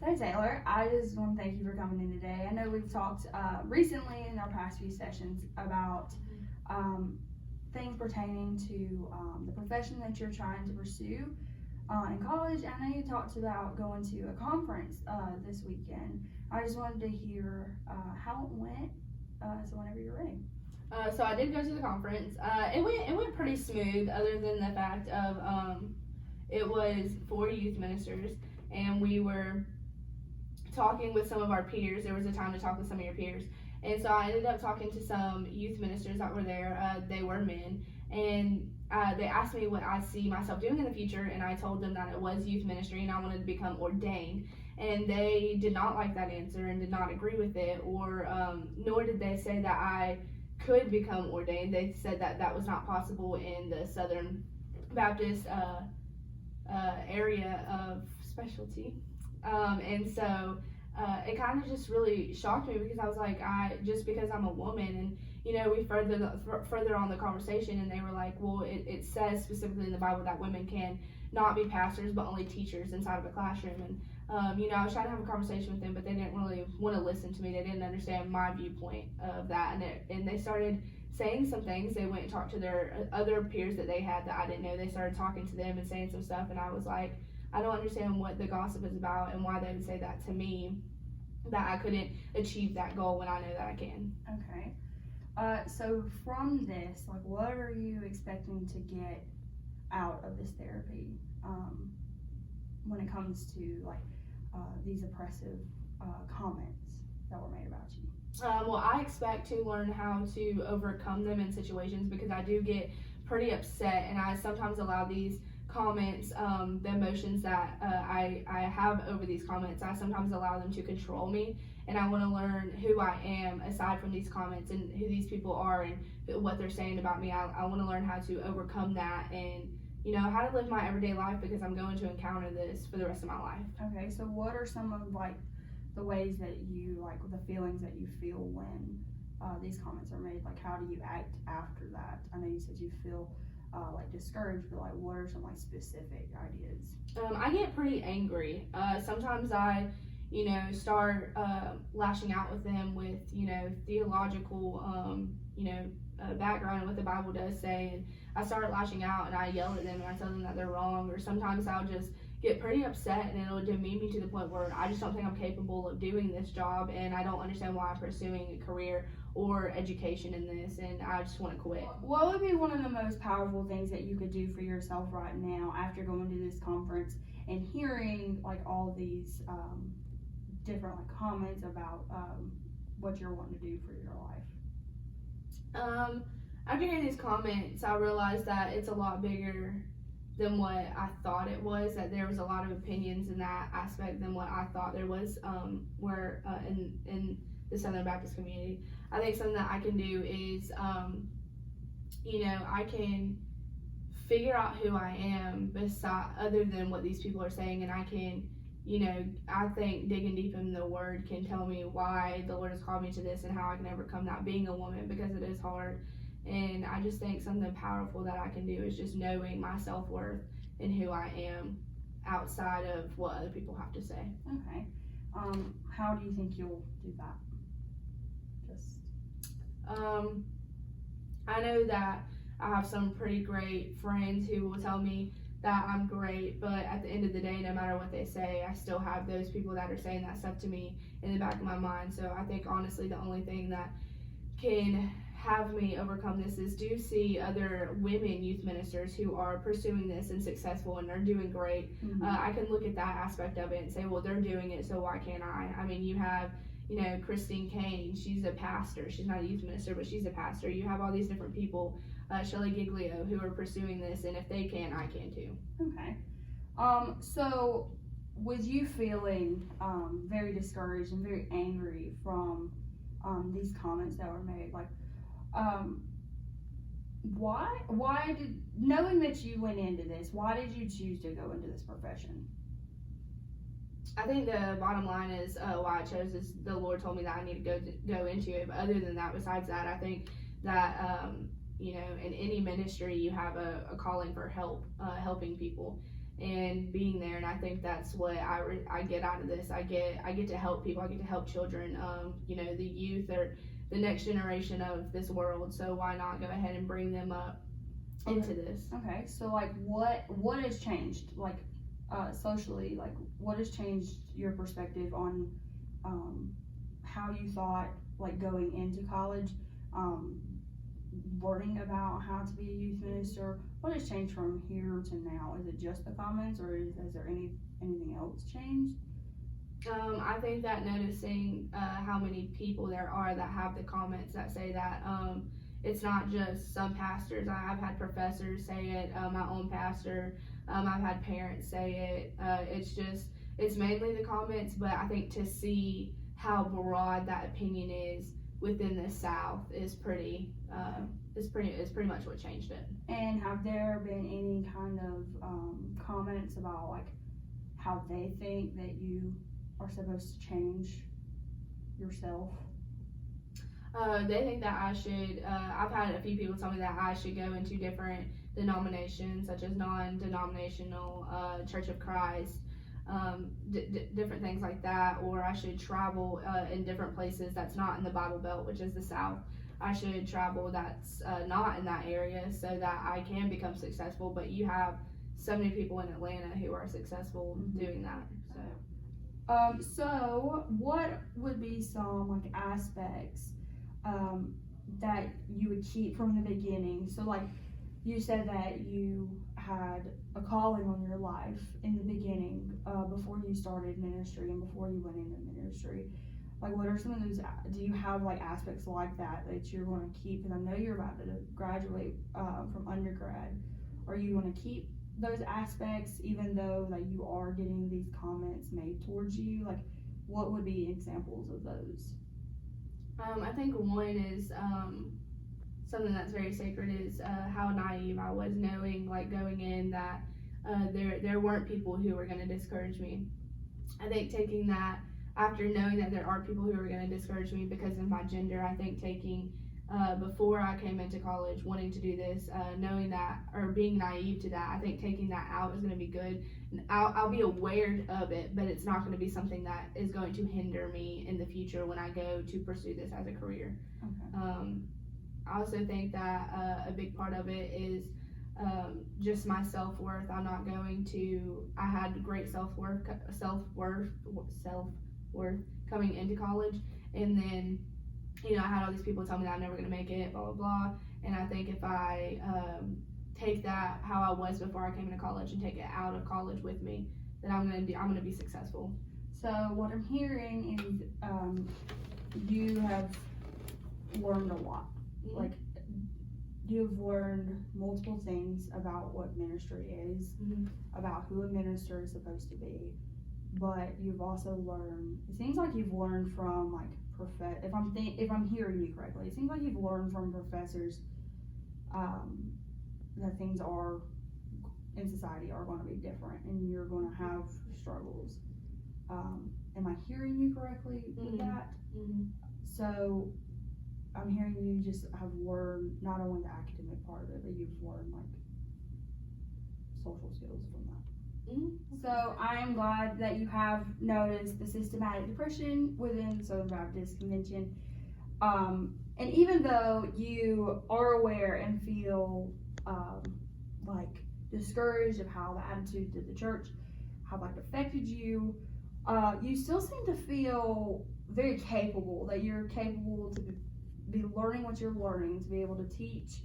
Hey Taylor, I just want to thank you for coming in today. I know we've talked recently in our past few sessions about things pertaining to the profession that you're trying to pursue in college. I know you talked about going to a conference this weekend. I just wanted to hear how it went, so whenever you're ready. So I did go to the conference. It went pretty smooth, other than the fact of it was for youth ministers, and we were talking with some of our peers. There was a time to talk with some of your peers, and so I ended up talking to some youth ministers that were there. They were men, and they asked me what I see myself doing in the future, and I told them that it was youth ministry and I wanted to become ordained. And they did not like that answer and did not agree with it, or nor did they say that I could become ordained. They said that that was not possible in the Southern Baptist area of specialty. And so it kind of just really shocked me, because I was like, just because I'm a woman, and we further on the conversation, and they were like, well, it says specifically in the Bible that women can not be pastors but only teachers inside of a classroom. And I was trying to have a conversation with them, but they didn't really want to listen to me. They didn't understand my viewpoint of that, and they started saying some things. They went and talked to their other peers that they had that I didn't know. They started talking to them and saying some stuff, and I was like, I don't understand what the gossip is about and why they would say that to me, that I couldn't achieve that goal when I know that I can. Okay. So from this, like, what are you expecting to get out of this therapy when it comes to these oppressive comments that were made about you? Well, I expect to learn how to overcome them in situations, because I do get pretty upset, and I sometimes allow these comments, the emotions that I have over these comments, I sometimes allow them to control me, and I want to learn who I am aside from these comments, and who these people are, and what they're saying about me. I want to learn how to overcome that, and how to live my everyday life, because I'm going to encounter this for the rest of my life. Okay, so what are some of the ways that you the feelings that you feel when these comments are made? Like, how do you act after that? I know you said you feel discouraged, but what are some specific ideas? I get pretty angry. Sometimes I start lashing out with them with theological background and what the Bible does say, and I start lashing out and I yell at them and I tell them that they're wrong. Or sometimes I'll just get pretty upset, and it'll demean me to the point where I just don't think I'm capable of doing this job, and I don't understand why I'm pursuing a career or education in this, and I just want to quit. What would be one of the most powerful things that you could do for yourself right now after going to this conference and hearing all these different comments about what you're wanting to do for your life? After hearing these comments, I realized that it's a lot bigger than what I thought it was, that there was a lot of opinions in that aspect than what I thought there was in the Southern Baptist community. I think something that I can do is, I can figure out who I am other than what these people are saying, and I can, I think digging deep in the Word can tell me why the Lord has called me to this and how I can overcome that being a woman, because it is hard. And I just think something powerful that I can do is just knowing my self-worth and who I am outside of what other people have to say. Okay. How do you think you'll do that? I know that I have some pretty great friends who will tell me that I'm great, but at the end of the day, no matter what they say, I still have those people that are saying that stuff to me in the back of my mind. So I think honestly the only thing that can have me overcome this is do see other women youth ministers who are pursuing this and successful and are doing great. Mm-hmm. I can look at that aspect of it and say, well, they're doing it, so why can't I? I mean, you have Christine Kane, she's a pastor. She's not a youth minister, but she's a pastor. You have all these different people, Shelley Giglio, who are pursuing this, and if they can, I can too. Okay. So with you feeling very discouraged and very angry from these comments that were made, why did, knowing that you went into this, why did you choose to go into this profession? I think the bottom line is why I chose is the Lord told me that I need to go into it. But other than that, besides that, I think that in any ministry you have a calling for helping people, and being there. And I think that's what I get out of this. I get to help people. I get to help children. The youth are the next generation of this world. So why not go ahead and bring them up into this? Okay, so like what has changed, like socially, like what has changed your perspective on how you thought, like, going into college, learning about how to be a youth minister? What has changed from here to now? Is it just the comments, or is there anything else changed? I think that noticing how many people there are that have the comments that say that it's not just some pastors. I've had professors say it, my own pastor. I've had parents say it. It's mainly the comments, but I think to see how broad that opinion is within the South is pretty much what changed it. And have there been any kind of comments about, like, how they think that you are supposed to change yourself? They think that I should, I've had a few people tell me that I should go into different denominations, such as non-denominational, Church of Christ, different things like that, or I should travel in different places that's not in the Bible Belt, which is the South. I should travel that's not in that area so that I can become successful, but you have so many people in Atlanta who are successful doing that. So what would be some, like, aspects that you would keep from the beginning? So, like, you said that you had a calling on your life in the beginning, before you started ministry and before you went into ministry. Like, what are some of those, do you have, like, aspects like that you're going to keep? And I know you're about to graduate from undergrad. Are you going to keep those aspects even though that you are getting these comments made towards you? Like, what would be examples of those? I think one is something that's very sacred is how naive I was, knowing, like, going in that there weren't people who were going to discourage me. I think taking that, after knowing that there are people who are going to discourage me because of my gender, I think taking, before I came into college, wanting to do this, knowing that, or being naive to that, I think taking that out is going to be good. I'll be aware of it, but it's not going to be something that is going to hinder me in the future when I go to pursue this as a career. Okay. I also think that a big part of it is just my self-worth. I'm not going to, I had great self-worth coming into college, and then, I had all these people tell me that I'm never going to make it, blah, blah, blah. And I think if I take that, how I was before I came into college, and take it out of college with me, then I'm going to be successful. So what I'm hearing is you have learned a lot. Mm-hmm. Like, you've learned multiple things about what ministry is, about who a minister is supposed to be, but you've also learned, it seems like you've learned from, like, if I'm hearing you correctly, it seems like you've learned from professors that things are in society are going to be different, and you're going to have struggles. Am I hearing you correctly with that? So I'm hearing you just have learned not only the academic part of it, but you've learned, like, social skills from that. So I am glad that you have noticed the systematic depression within the Southern Baptist Convention. And even though you are aware and feel like discouraged of how the attitudes of the church have, like, affected you, you still seem to feel very capable, that you're capable to be learning what you're learning, to be able to teach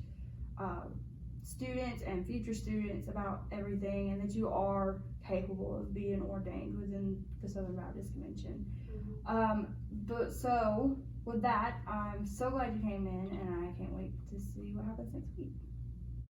students and future students about everything, and that you are capable of being ordained within the Southern Baptist Convention. But so with that, I'm so glad you came in, and I can't wait to see what happens next week.